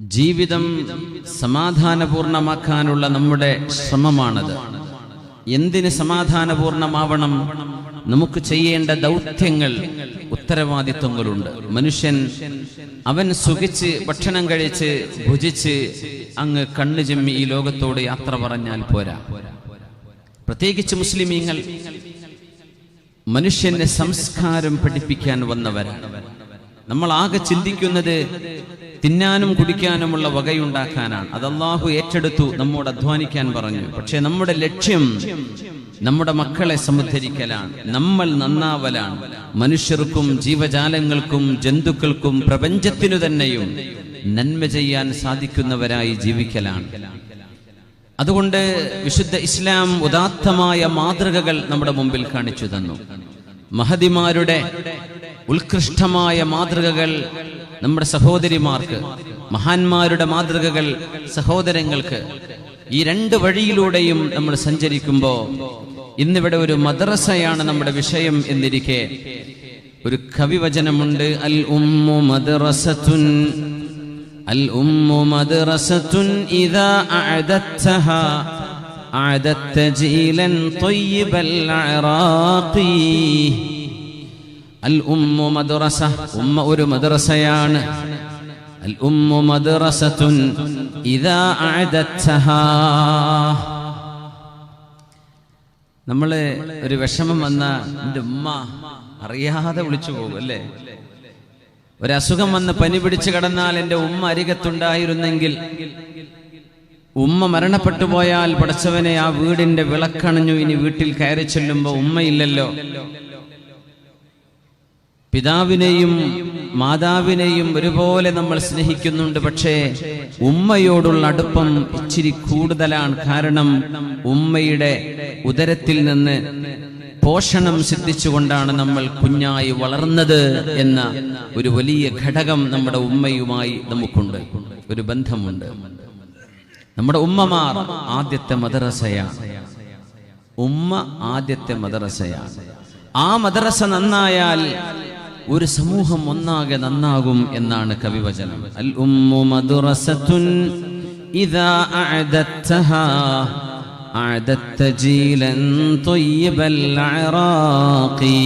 ജീവിതം സമാധാനപൂർണമാക്കാനുള്ള നമ്മുടെ ശ്രമമാണത്. എന്തിന് സമാധാനപൂർണമാവണം? നമുക്ക് ചെയ്യേണ്ട ദൗത്യങ്ങൾ, ഉത്തരവാദിത്വങ്ങളുണ്ട്. മനുഷ്യൻ അവൻ സുഖിച്ച് ഭക്ഷണം കഴിച്ച് ഭുജിച്ച് അങ്ങ് കണ്ണു ചെമ്മി ഈ ലോകത്തോട് യാത്ര പറഞ്ഞാൽ പോരാ. പ്രത്യേകിച്ച് മുസ്ലിമീങ്ങൾ മനുഷ്യന്റെ സംസ്കാരം പഠിപ്പിക്കാൻ വന്നവരാണ്. നമ്മൾ ആകെ ചിന്തിക്കുന്നത് തിന്നാനും കുടിക്കാനുമുള്ള വകയുണ്ടാക്കാനാണ്. അത് അല്ലാഹു ഏറ്റെടുത്തു, നമ്മോട് അധ്വാനിക്കാൻ പറഞ്ഞു. പക്ഷെ നമ്മുടെ ലക്ഷ്യം നമ്മുടെ മക്കളെ സമുദ്ധരിക്കലാണ്, നമ്മൾ നന്നാവലാണ്. മനുഷ്യർക്കും ജീവജാലങ്ങൾക്കും ജന്തുക്കൾക്കും പ്രപഞ്ചത്തിനു തന്നെയും നന്മ ചെയ്യാൻ സാധിക്കുന്നവരായി ജീവിക്കലാണ്. അതുകൊണ്ട് വിശുദ്ധ ഇസ്ലാം ഉദാത്തമായ മാതൃകകൾ നമ്മുടെ മുമ്പിൽ കാണിച്ചു തന്നു. മഹദിമാരുടെ ഉത്കൃഷ്ടമായ മാതൃകകൾ നമ്മുടെ സഹോദരിമാർക്ക്, മഹാന്മാരുടെ മാതൃകകൾ സഹോദരങ്ങൾക്ക്. ഈ രണ്ട് വഴിയിലൂടെയും നമ്മൾ സഞ്ചരിക്കുമ്പോൾ ഇന്നിവിടെ ഒരു മദ്രസയാണ് നമ്മുടെ വിഷയം എന്നിരിക്കെ ഒരു കവിവചനമുണ്ട്. അൽ ഉമ്മു മദ്റസത്തുൻ, അൽ ഉമ്മു മദ്റസത്തുൻ ഇദാ അഅദത്തഹാ അഅദത്ത ജീലൻ ത്വയ്യിബൽ അറാഖി. അൽ ഉമ്മു മദ്റസ, ഉമ്മ ഒരു മദ്റസയാണ്. അൽ ഉമ്മു മദ്റസത്തുൻ ഇദാ അഅദത്തഹാ. നമ്മള് ഒരു വിഷമം വന്ന എൻ്റെ ഉമ്മ അറിയാതെ വിളിച്ചു പോകും അല്ലേ? ഒരസുഖം വന്ന് പനി പിടിച്ചു കിടന്നാൽ എൻ്റെ ഉമ്മ അരികത്തുണ്ടായിരുന്നെങ്കിൽ, ഉമ്മ മരണപ്പെട്ടു പോയാൽ പടച്ചവനെ ആ വീടിന്റെ വിളക്കണഞ്ഞു, ഇനി വീട്ടിൽ കയറി ചെല്ലുമ്പോ ഉമ്മയില്ലല്ലോ. പിതാവിനെയും മാതാവിനെയും ഒരുപോലെ നമ്മൾ സ്നേഹിക്കുന്നുണ്ട്, പക്ഷേ ഉമ്മയോടുള്ള അടുപ്പം ഇച്ചിരി കൂടുതലാണ്. കാരണം ഉമ്മയുടെ ഉദരത്തിൽ നിന്ന് പോഷണം സിദ്ധിച്ചുകൊണ്ടാണ് നമ്മൾ കുഞ്ഞായി വളർന്നത് എന്ന ഒരു വലിയ ഘടകം നമ്മുടെ ഉമ്മയുമായി നമുക്കുണ്ട്, ഒരു ബന്ധമുണ്ട്. നമ്മുടെ ഉമ്മമാർ ആദ്യത്തെ മദ്രസയാണ്. ഉമ്മ ആദ്യത്തെ മദ്രസയാണ്. ആ മദ്രസ നന്നായാൽ ഒരു സമൂഹം ഒന്നാകെ നന്നാകും എന്നാണ് കവിവചനം. അൽ ഉമ്മു മദ്റസത്തുൻ ഇദാ അഅദത്തഹാ അഅദത്ത ജീലൻ ത്വയ്യിബൽ അറാഖി.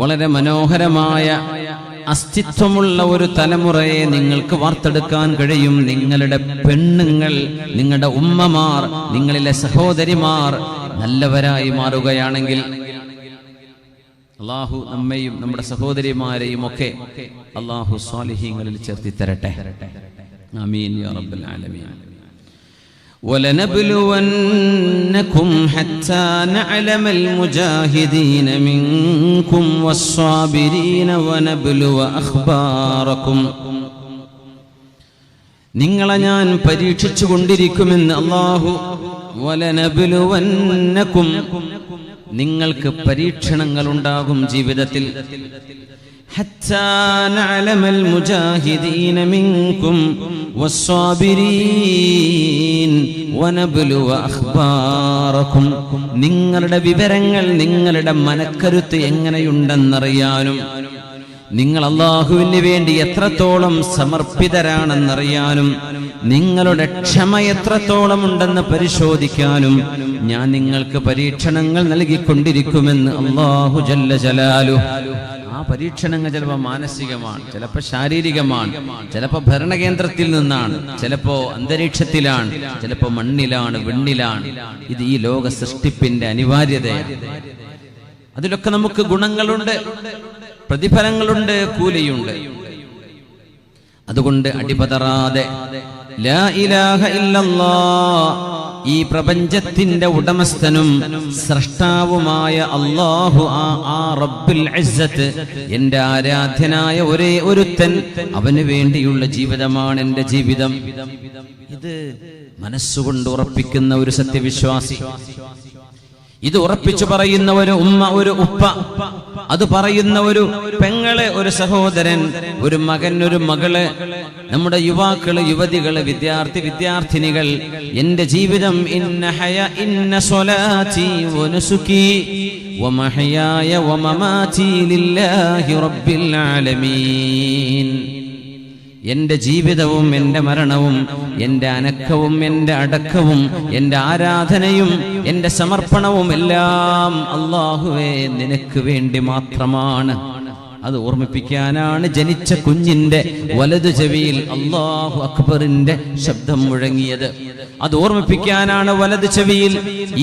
വളരെ മനോഹരമായ അസ്തിത്വമുള്ള ഒരു തലമുറയെ നിങ്ങൾക്ക് വാർത്തെടുക്കാൻ കഴിയും. നിങ്ങളുടെ പെണ്ണുങ്ങൾ, നിങ്ങളുടെ ഉമ്മമാർ, നിങ്ങളിലെ സഹോദരിമാർ നല്ലവരായി മാറുകയാണെങ്കിൽ അല്ലാഹു നമ്മയും നമ്മുടെ സഹോദരിമാരെയും ഒക്കെ അല്ലാഹു സ്വാലിഹീങ്ങളിൽ ചേർത്തി തരട്ടെ. ആമീൻ യാ റബ്ബൽ ആലമീൻ. وَلَنَبْلُوَنَّكُمْ حَتَّى نَعْلَمَ الْمُجَاهِدِينَ مِنكُمْ وَالصَّابِرِينَ وَنَبْلُوَ أَخْبَارَكُمْ. നിങ്ങളെ ഞാൻ പരീക്ഷിച്ചു കൊണ്ടിരിക്കുമെന്ന് അല്ലാഹു. വലനബ്ലുവന്നകും, നിങ്ങൾക്ക് പരീക്ഷണങ്ങൾ ഉണ്ടാകും ജീവിതത്തിൽ. ഹത്താ നഅലമൽ മുജാഹിദീന മിൻകും വസ്സാബിരീൻ വനബ്ലുവ അഖ്ബാറകും. നിങ്ങളുടെ വിവരങ്ങൾ, നിങ്ങളുടെ മനക്കരുത്ത് എങ്ങനെയുണ്ടെന്നറിയാനും, നിങ്ങൾ അല്ലാഹുവിന് വേണ്ടി എത്രത്തോളം സമർപ്പിതരാണെന്നറിയാനും, നിങ്ങളുടെ ക്ഷമ എത്രത്തോളം ഉണ്ടെന്ന് പരിശോധിക്കാനും ഞാൻ നിങ്ങൾക്ക് പരീക്ഷണങ്ങൾ നൽകിക്കൊണ്ടിരിക്കുമെന്ന് അല്ലാഹു ജല്ല ജലാലു. ആ പരീക്ഷണങ്ങൾ ചിലപ്പോൾ മാനസികമാണ്, ചിലപ്പോൾ ശാരീരികമാണ്, ചിലപ്പോൾ ഭരണകേന്ദ്രത്തിൽ നിന്നാണ്, ചിലപ്പോൾ അന്തരീക്ഷത്തിലാണ്, ചിലപ്പോൾ മണ്ണിലാണ്, വിണ്ണിലാണ്. ഇത് ഈ ലോക സൃഷ്ടിപ്പിന്റെ അനിവാര്യതയാണ്. അതിലൊക്കെ നമുക്ക് ഗുണങ്ങളുണ്ട്, പ്രതിഫലങ്ങളുണ്ട്, കൂലിയുണ്ട്. അതുകൊണ്ട് അടിപതറാതെ ലാ ഇലാഹ ഇല്ലല്ലാഹ്, ഈ പ്രപഞ്ചത്തിന്റെ ഉടമസ്ഥനും സ്രഷ്ടാവുമായ അല്ലാഹു, ആ റബ്ബുൽ ഇസ്സത്ത്, എന്റെ ആരാധ്യനായ ഒരേ ഒരുത്തൻ, അവന് വേണ്ടിയുള്ള ജീവിതമാണ് എന്റെ ജീവിതം. ഇത് മനസ്സുകൊണ്ട് ഉറപ്പിക്കുന്ന ഒരു സത്യവിശ്വാസി, ഇത് ഉറപ്പിച്ചു പറയുന്ന ഒരു ഉമ്മ, ഒരു ഉപ്പ, അത് പറയുന്ന ഒരു പെങ്ങള്, ഒരു സഹോദരൻ, ഒരു മകൻ, ഒരു മകള്, നമ്മുടെ യുവാക്കള്, യുവതികള്, വിദ്യാർത്ഥിനികൾ, എന്റെ ജീവിതം ഇന്ന സ്വലാത്തി വനുസുകി വമഹയായ വമമാതി ലില്ലാഹി റബ്ബിൽ ആലമീൻ. എൻ്റെ ജീവിതവും എൻ്റെ മരണവും എൻ്റെ അനക്കവും എൻ്റെ അടക്കവും എൻ്റെ ആരാധനയും എൻ്റെ സമർപ്പണവും എല്ലാം അല്ലാഹുവേ നിനക്ക് വേണ്ടി മാത്രമാണ്. അത് ഓർമ്മിപ്പിക്കാനാണ് ജനിച്ച കുഞ്ഞിന്റെ വലതു ചെവിയിൽ അല്ലാഹു അക്ബറിന്റെ ശബ്ദം മുഴങ്ങിയത്. അത് ഓർമ്മിപ്പിക്കാനാണ് വലതു ചെവിയിൽ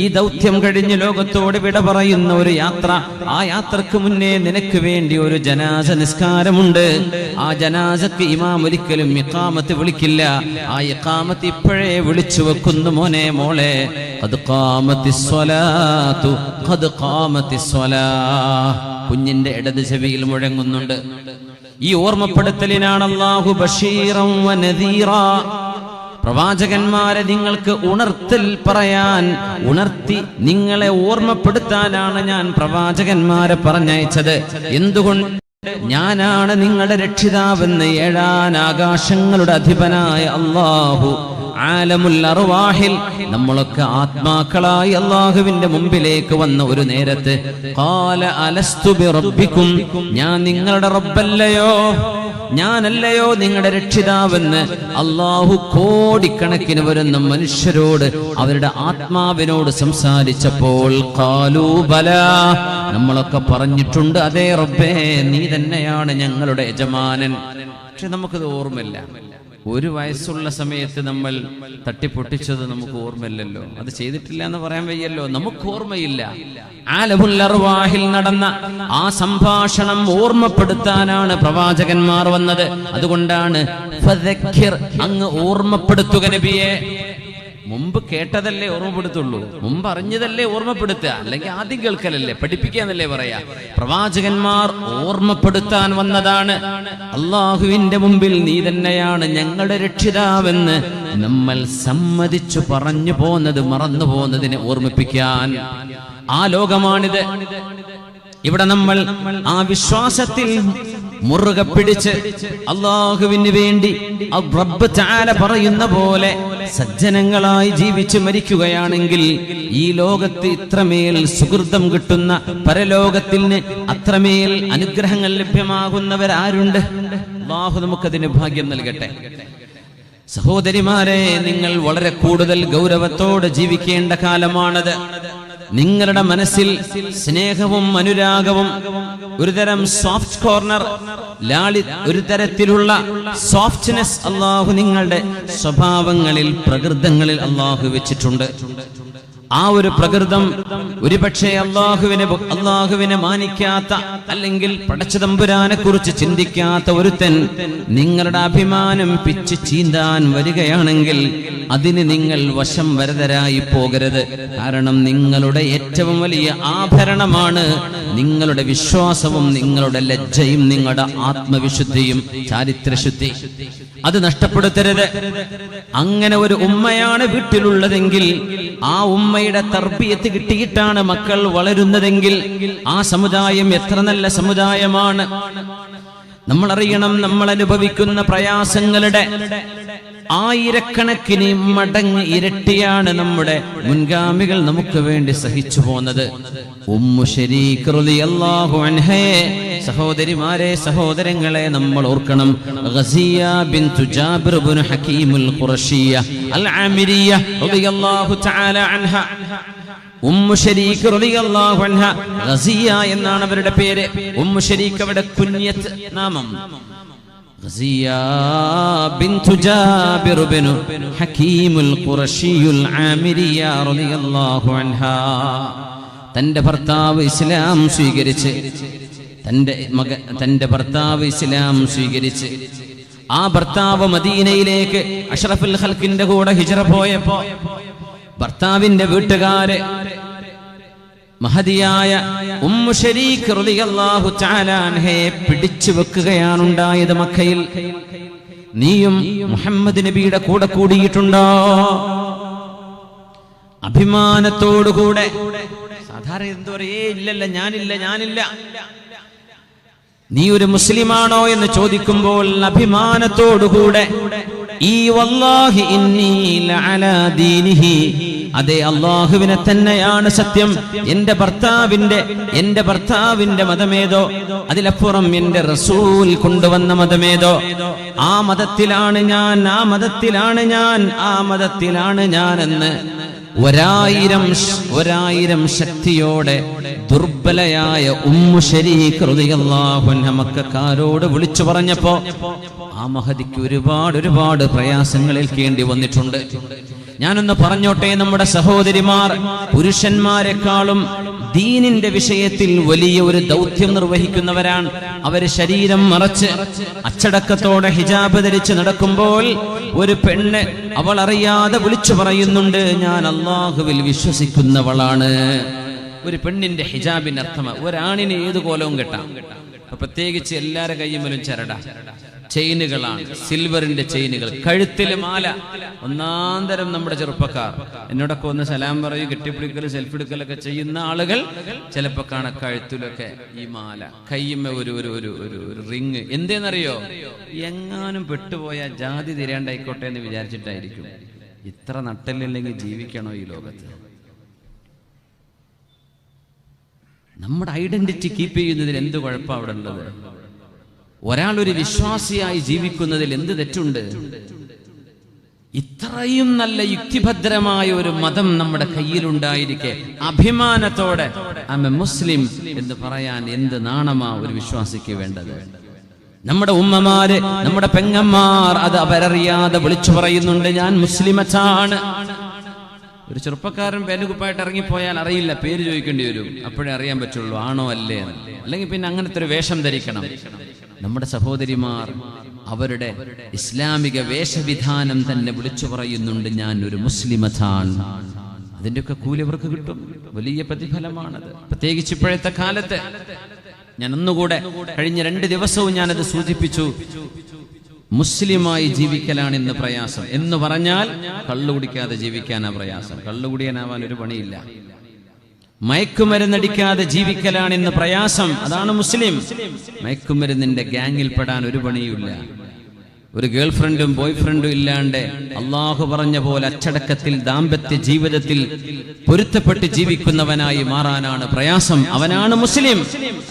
ഈ ദൗത്യം കഴിഞ്ഞ് ലോകത്തോട് വിട പറയുന്ന ഒരു യാത്ര. ആ യാത്രക്ക് മുന്നേ നിനക്ക് വേണ്ടി ഒരു ജനാസ നിസ്കാരമുണ്ട്. ആ ജനാസക്ക് ഇമാം ഒരിക്കലും ഇഖാമത്ത് വിളിക്കില്ല. ആ ഇഖാമത്ത് ഇപ്പോഴേ വിളിച്ചു വെക്കുന്നു, മോനെ മോളെ, ഖദ് ഖാമത്തിസ് സ്വലാത്തു ഖദ് ഖാമത്തിസ് സ്വലാഹ്. കുഞ്ഞിന്റെ ഇടത് ചെവിയിൽ മുഴങ്ങുന്നുണ്ട്. ഈ ഓർമ്മപ്പെടുത്തലിനാണ് അല്ലാഹു ബശീറൻ വ നദീറാ, പ്രവാചകന്മാരെ നിങ്ങൾക്ക് ഉണർത്തൽ പറയാൻ, ഉണർത്തി നിങ്ങളെ ഓർമ്മപ്പെടുത്താനാണ് ഞാൻ പ്രവാചകന്മാരെ പറഞ്ഞയച്ചത്. എന്തുകൊണ്ട്? ഞാനാണ് നിങ്ങളുടെ രക്ഷിതാവെന്ന് ഏഴാനാകാശങ്ങളുടെ അധിപനായ അല്ലാഹു ആലമുൽ അർവാഹിൽ നമ്മളൊക്കെ ആത്മാക്കളായി അല്ലാഹുവിന്റെ മുമ്പിലേക്ക് വന്ന ഒരു നേരത്ത് ഖാല അലസ്തു ബിറബ്ബിക്കും, ഞാൻ നിങ്ങളുടെ റബ്ബല്ലയോ, ഞാനല്ലയോ നിങ്ങളുടെ രക്ഷിതാവെന്ന് അല്ലാഹു കോടിക്കണക്കിന് വരുന്ന മനുഷ്യരോട് അവരുടെ ആത്മാവിനോട് സംസാരിച്ചപ്പോൾ ഖാലൂ ബലാ, നമ്മളൊക്കെ പറഞ്ഞിട്ടുണ്ട്, അതേ റബ്ബേ നീ തന്നെയാണ് ഞങ്ങളുടെ യജമാനൻ. പക്ഷെ നമുക്കത് ഓർമ്മയില്ല. ഒരു വയസ്സുള്ള സമയത്ത് നമ്മൾ തട്ടിപ്പൊട്ടിച്ചത് നമുക്ക് ഓർമ്മയില്ലല്ലോ. അത് ചെയ്തിട്ടില്ല എന്ന് പറയാൻ വയ്യല്ലോ, നമുക്ക് ഓർമ്മയില്ല. ആലമുൽ അർവാഹിൽ നടന്ന ആ സംഭാഷണം ഓർമ്മപ്പെടുത്താനാണ് പ്രവാചകന്മാർ വന്നത്. അതുകൊണ്ടാണ് ഫദക്കിർ, അങ്ങ് ഓർമ്മപ്പെടുത്തുക നബിയെ. മുമ്പ് കേട്ടതല്ലേ ഓർമ്മപ്പെടുത്തുള്ളൂ, മുമ്പ് അറിഞ്ഞതല്ലേ ഓർമ്മപ്പെടുത്തുക, അല്ലെങ്കിൽ ആദ്യം കേൾക്കലല്ലേ, പഠിപ്പിക്കാന്നല്ലേ പറയാ. പ്രവാചകന്മാർ ഓർമ്മപ്പെടുത്താൻ വന്നതാണ്. അള്ളാഹുവിന്റെ മുമ്പിൽ നീ തന്നെയാണ് ഞങ്ങളുടെ രക്ഷിതാവെന്ന് നമ്മൾ സമ്മതിച്ചു പറഞ്ഞു പോന്നത്, മറന്നു പോകുന്നതിനെ ഓർമ്മിപ്പിക്കാൻ. ആ ലോകമാണിത്. ഇവിടെ നമ്മൾ ആ വിശ്വാസത്തിൽ മുറുകെ പിടിച്ച് അല്ലാഹുവിന് വേണ്ടി റബ്ബ് തആല പറയുന്ന പോലെ സജ്ജനങ്ങളായി ജീവിച്ച് മരിക്കുകയാണെങ്കിൽ ഈ ലോകത്ത് ഇത്രമേൽ സുഹൃതം കിട്ടുന്ന, പരലോകത്തിന് അത്രമേൽ അനുഗ്രഹങ്ങൾ ലഭ്യമാകുന്നവരാരുണ്ട്? അല്ലാഹു നമുക്കതിന് ഭാഗ്യം നൽകട്ടെ. സഹോദരിമാരെ, നിങ്ങൾ വളരെ കൂടുതൽ ഗൗരവത്തോടെ ജീവിക്കേണ്ട കാലമാണത്. നിങ്ങളുടെ മനസ്സിൽ സ്നേഹവും അനുരാഗവും, ഒരുതരം സോഫ്റ്റ് കോർണർ, ഒരു തരത്തിലുള്ള സോഫ്റ്റ്നെസ് അല്ലാഹു നിങ്ങളുടെ സ്വഭാവങ്ങളിൽ, പ്രകൃതങ്ങളിൽ അല്ലാഹു വെച്ചിട്ടുണ്ട്. ആ ഒരു പ്രകൃതം ഒരുപക്ഷെ അല്ലാഹുവിനെ മാനിക്കാത്ത, അല്ലെങ്കിൽ പടച്ചതമ്പുരാനെ കുറിച്ച് ചിന്തിക്കാത്ത ഒരുത്തൻ നിങ്ങളുടെ അഭിമാനം പിച്ച് ചീന്താൻ വരികയാണെങ്കിൽ അതിന് നിങ്ങൾ വശം വരതരായി പോകരുത്. കാരണം നിങ്ങളുടെ ഏറ്റവും വലിയ ആഭരണമാണ് നിങ്ങളുടെ വിശ്വാസവും നിങ്ങളുടെ ലജ്ജയും നിങ്ങളുടെ ആത്മവിശുദ്ധിയും ചാരിത്രശുദ്ധി. അത് നഷ്ടപ്പെടുത്തരുത്. അങ്ങനെ ഒരു ഉമ്മയാണ് വീട്ടിലുള്ളതെങ്കിൽ, ആ ഉമ്മയുടെ തർബിയത്ത് കിട്ടിയിട്ടാണ് മക്കൾ വളരുന്നതെങ്കിൽ ആ സമുദായം എത്ര നല്ല സമുദായമാണ്. നമ്മൾ അറിയണം, നമ്മൾ അനുഭവിക്കുന്ന പ്രയാസങ്ങളുടെ ആയിരക്കണക്കിന് മടങ്ങ് ഇരട്ടിയാണ് നമ്മുടെ മുൻഗാമികൾ നമുക്ക് വേണ്ടി സഹിച്ചു പോന്നത്. ഉമ്മു ശരീഖ് റളിയല്ലാഹു അൻഹയെ, സഹോദരിമാരെ, സഹോദരങ്ങളെ, നമ്മൾ ഓർക്കണം. ഗസിയ ബിൻതു ജാബിർ ഇബ്നു ഹകീമുൽ ഖുറശിയ അൽ ആമിരിയ റളിയല്ലാഹു തആല അൻഹ. ഉമ്മു ശരീഖ് റളിയല്ലാഹു അൻഹ, ഗസിയ എന്നാണ് അവരുടെ പേര്. ഉമ്മു ശരീഖ് അവരുടെ കുഞ്ഞത്ത് നാമം. ഗസിയ ബിൻതു ജാബിർ ഇബ്നു ഹകീമുൽ ഖുറശിയുൽ ആമിരിയ റളിയല്ലാഹു അൻഹ. തന്റെ ഭർത്താവ് ഇസ്ലാം സ്വീകരിച്ച്, തന്റെ ഭർത്താവ് ഇസ്ലാം സ്വീകരിച്ച് ആ ഭർത്താവ് മദീനയിലേക്ക് അഷ്റഫുൽ ഖൽഖിന്റെ കൂടെ ഹിജ്റ പോയപ്പോ ഭർത്താവിന്റെ വീട്ടുകാരെ മഹദിയായ ഉമ്മു ശരീഖ് റളിയല്ലാഹു തആല അൻഹയെ പിടിച്ചു വെക്കുകയാണ് ഉണ്ടായത് മക്കയിൽ. നീയും മുഹമ്മദ് നബിയുടെ കൂടെ കൂടിയിട്ടുണ്ടോ? അഭിമാനത്തോടുകൂടെ. സാധാരണ എന്തോ പറയേ, ഇല്ലല്ല, ഞാനില്ല. നീ ഒരു മുസ്ലിമാണോ എന്ന് ചോദിക്കുമ്പോൾ അഭിമാനത്തോടുകൂടെ ഈ വല്ലാഹി ഇന്നി ലഅലാ ദീനിഹി അതേ അള്ളാഹുവിനെ തന്നെയാണ് സത്യം. എന്റെ ഭർത്താവിന്റെ മതമേതോ അതിലപ്പുറം എന്റെ റസൂൽ കൊണ്ടുവന്ന മതമേതോ ആ മതത്തിലാണ് ഞാൻ എന്ന് ഒരായിരം ശക്തിയോടെ ദുർബലയായ ഉമ്മു ശരീഖ് റളിയല്ലാഹു അൻഹ മക്കക്കാരോട് വിളിച്ചു പറഞ്ഞപ്പോ ആ മഹദിക്ക് ഒരുപാട് പ്രയാസങ്ങൾ ഏൽക്കേണ്ടി വന്നിട്ടുണ്ട്. ഞാനൊന്ന് പറഞ്ഞോട്ടെ, നമ്മുടെ സഹോദരിമാർ പുരുഷന്മാരെക്കാളും ദീനിന്റെ വിഷയത്തിൽ വലിയ ഒരു ദൗത്യം നിർവഹിക്കുന്നവരാണ്. അവര് ശരീരം മറച്ച് അച്ചടക്കത്തോടെ ഹിജാബ് ധരിച്ച് നടക്കുമ്പോൾ ഒരു പെണ്ണ് അവൾ അറിയാതെ വിളിച്ചു പറയുന്നുണ്ട്, ഞാൻ അല്ലാഹുവിൽ വിശ്വസിക്കുന്നവളാണ്. ഒരു പെണ്ണിന്റെ ഹിജാബിന്റെ അർത്ഥം ഒരാണിന് ഏത് കോലവും കെട്ടാം. പ്രത്യേകിച്ച് എല്ലാവരുടെ കയ്യുമ്മലും ചരട ചെയിനുകളാണ്, സിൽവറിന്റെ ചെയിനുകൾ, കഴുത്തില് മാല. ഒന്നാന്തരം നമ്മുടെ ചെറുപ്പക്കാർ എന്നോടൊക്കെ ഒന്ന് സലാം പറയും, കെട്ടിപ്പിടിക്കൽ സെൽഫി എടുക്കലൊക്കെ ചെയ്യുന്ന ആളുകൾ ചിലപ്പോ കാണാം കഴുത്തിലൊക്കെ ഈ മാല, കയ്യുമ്മ ഒരു റിങ്. എന്തേന്നറിയോ? എങ്ങാനും പെട്ടുപോയ ജാതി തിരയാണ്ടായിക്കോട്ടെ എന്ന് വിചാരിച്ചിട്ടായിരിക്കും. ഇത്ര നട്ടലില്ലെങ്കിൽ ജീവിക്കണോ ഈ ലോകത്ത്? നമ്മുടെ ഐഡന്റിറ്റി കീപ്പ് ചെയ്യുന്നതിൽ എന്ത് കുഴപ്പം അവിടെ ഉള്ളത്? ഒരാൾ ഒരു വിശ്വാസിയായി ജീവിക്കുന്നതിൽ എന്ത് തെറ്റുണ്ട്? ഇത്രയും നല്ല യുക്തിഭദ്രമായ ഒരു മതം നമ്മുടെ കയ്യിലുണ്ടായിരിക്കെ അഭിമാനത്തോടെ ഐ എം എ മുസ്ലിം എന്ന് പറയാൻ എന്ത് നാണമാ ഒരു വിശ്വാസിക്ക് വേണ്ടത്? നമ്മുടെ ഉമ്മമാര്, നമ്മുടെ പെങ്ങന്മാർ അത് അവരറിയാതെ വിളിച്ചു പറയുന്നുണ്ട്, ഞാൻ മുസ്ലിമത്താണ്. ഒരു ചെറുപ്പക്കാരൻ പേനുകുപ്പായിട്ട് ഇറങ്ങിപ്പോയാൽ അറിയില്ല, പേര് ചോദിക്കേണ്ടി വരും, അപ്പോഴേ അറിയാൻ പറ്റുള്ളൂ ആണോ അല്ലേ. അല്ലെങ്കിൽ പിന്നെ അങ്ങനത്തെ ഒരു വേഷം ധരിക്കണം. നമ്മുടെ സഹോദരിമാർ അവരുടെ ഇസ്ലാമിക വേഷവിധാനം തന്നെ വിളിച്ചു പറയുന്നുണ്ട്, ഞാൻ ഒരു മുസ്ലിമത്താണ്. അതിൻ്റെയൊക്കെ കൂലി അവർക്ക് കിട്ടും, വലിയ പ്രതിഫലമാണത്. പ്രത്യേകിച്ച് ഇപ്പോഴത്തെ കാലത്ത് ഞാൻ ഒന്നുകൂടെ കഴിഞ്ഞ 2 ദിവസവും ഞാനത് സൂചിപ്പിച്ചു. മുസ്ലിമായി ജീവിക്കലാണ് ഇന്ന് പ്രയാസം. എന്ന് പറഞ്ഞാൽ കള്ളു കുടിക്കാതെ ജീവിക്കാനാ പ്രയാസം. കള്ളുകുടിയനാവാൻ ഒരു പണിയില്ല. മയക്കുമരുന്നടിക്കാതെ ജീവിക്കലാണ് ഇന്ന് പ്രയാസം. അതാണ് മുസ്ലിം. മയക്കുമരുന്നിന്റെ ഗ്യാങ്ങിൽപ്പെടാൻ ഒരു പണിയുമില്ല. ഒരു ഗേൾഫ്രണ്ടും ബോയ്ഫ്രണ്ടും ഇല്ലാണ്ട് അള്ളാഹു പറഞ്ഞ പോലെ അച്ചടക്കത്തിൽ ദാമ്പത്യ ജീവിതത്തിൽ പൊരുത്തപ്പെട്ട് ജീവിക്കുന്നവനായി മാറാനാണ് പ്രയാസം. അവനാണ് മുസ്ലിം.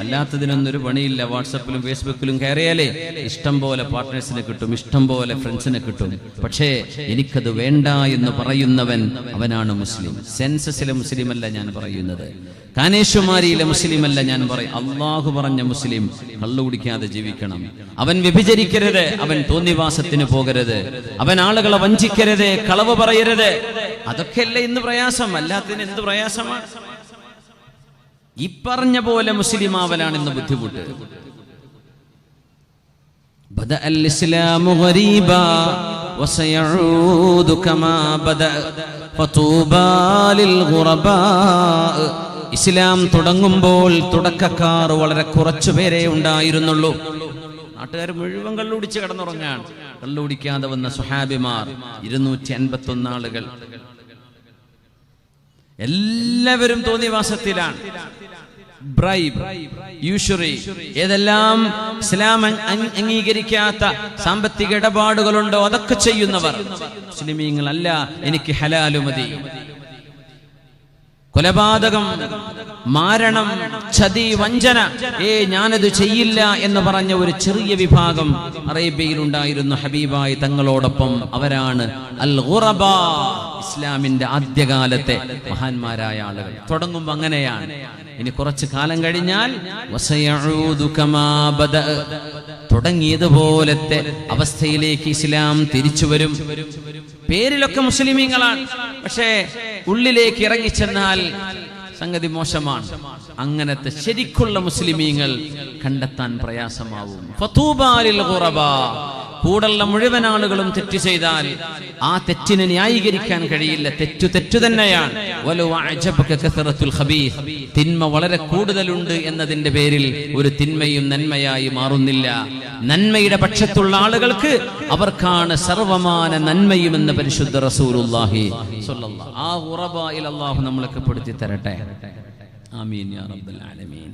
അല്ലാത്തതിനൊന്നൊരു പണിയില്ല. വാട്സപ്പിലും ഫേസ്ബുക്കിലും കയറിയാലേ ഇഷ്ടം പോലെ പാർട്ട്നേഴ്സിനെ കിട്ടും, ഇഷ്ടം പോലെ ഫ്രണ്ട്സിനെ കിട്ടും. പക്ഷേ എനിക്കത് വേണ്ട എന്ന് പറയുന്നവൻ അവനാണ് മുസ്ലിം. സെൻസസിലെ മുസ്ലിം അല്ല ഞാൻ പറയുന്നത്, കാനേശ്വമാരിയിലെ മുസ്ലിം അല്ല ഞാൻ പറയും. അള്ളാഹു പറഞ്ഞ മുസ്ലിം കള്ളു കുടിക്കാതെ ജീവിക്കണം. അവൻ വ്യഭിചരിക്കരുത്, അവൻ തോന്നിവാസത്തിന് പോകരുത്, അവൻ ആളുകളെ വഞ്ചിക്കരുത്, കളവ് പറയരുത്. അതൊക്കെയല്ല ഇന്ന് പ്രയാസം. അല്ലാത്തതിന് എന്ത് പ്രയാസമാണ്? ഈ പറഞ്ഞ പോലെ മുസ്ലിം ആവലാണ് ഇന്ന് ബുദ്ധിമുട്ട്. ബദഅൽ ഇസ്ലാമു ഗരീബാ വസയഊദു കമാ ബദഅ ഫതൂബാ ലിൽ ഗുറബാ. ഇസ്ലാം തുടങ്ങുമ്പോൾ തുടക്കക്കാർ വളരെ കുറച്ചുപേരെ ഉണ്ടായിരുന്നുള്ളൂ. നാട്ടുകാർ മുഴുവൻ കള്ളുടിച്ച് കിടന്നുറങ്ങാൻ. കള്ളുടിക്കാതെ വന്ന സ്വഹാബിമാർ 251 ആളുകൾ. എല്ലാവരും തോന്നിവാസത്തിലാണ്. ബ്രൈബ്, യൂഷറി, ഏതെല്ലാം ഇസ്ലാം അംഗീകരിക്കാത്ത സാമ്പത്തിക ഇടപാടുകളുണ്ടോ അതൊക്കെ ചെയ്യുന്നവർ മുസ്ലിമീങ്ങളല്ല. എനിക്ക് ഹലാലു മതി. കൊലപാതകം, മാരണം, ചതി, വഞ്ചന, ഞാനത് ചെയ്യില്ല എന്ന് പറഞ്ഞ ഒരു ചെറിയ വിഭാഗം അറേബ്യയിൽ ഉണ്ടായിരുന്നു ഹബീബായി തങ്ങളോടൊപ്പം. അവരാണ് അൽ ഗുറബ, ഇസ്ലാമിന്റെ ആദ്യകാലത്തെ മഹാന്മാരായ ആളുകൾ. തുടങ്ങുമ്പോൾ അങ്ങനെയാണ്. ഇനി കുറച്ചു കാലം കഴിഞ്ഞാൽ വസയഊദു കമാ ബദഅ, തുടങ്ങിയതുപോലത്തെ അവസ്ഥയിലേക്ക് ഇസ്ലാം തിരിച്ചു വരും. പേരിലൊക്കെ മുസ്ലിമീങ്ങളാണ്, പക്ഷേ ഉള്ളിലേക്ക് ഇറങ്ങിച്ചെന്നാൽ സംഗതി മോശമാണ്. അങ്ങനത്തെ ശരിക്കുള്ള മുസ്ലിമീങ്ങൾ കണ്ടെത്താൻ പ്രയാസമാവും. ഫതൂബാ ലിൽ ഗുറബാ, കൂടുള്ള മുഴുവൻ ആളുകളും തെറ്റ് ചെയ്താൽ ആ തെറ്റിനെ ന്യായീകരിക്കാൻ കഴിയില്ല. തെറ്റു തന്നെയാണ്. വലൗ അഅജബക കസറത്തുൽ ഖബീസ്, തിന്മ വളരെ കൂടുതലുണ്ട് എന്നതിന്റെ പേരിൽ ഒരു തിന്മയും നന്മയായി മാറുന്നില്ല. നന്മയുടെ പക്ഷത്തുള്ള ആളുകൾക്ക് അവർക്കാണ് സർവമാന നന്മയും എന്ന് പരിശുദ്ധ റസൂലുള്ളാഹി സ്വല്ലല്ലാഹു. ആ ഗുറബായിൽ അല്ലാഹു നമ്മളെ പെടുത്തി തരട്ടെ. ആമീൻ യാ റബ്ബൽ ആലമീൻ.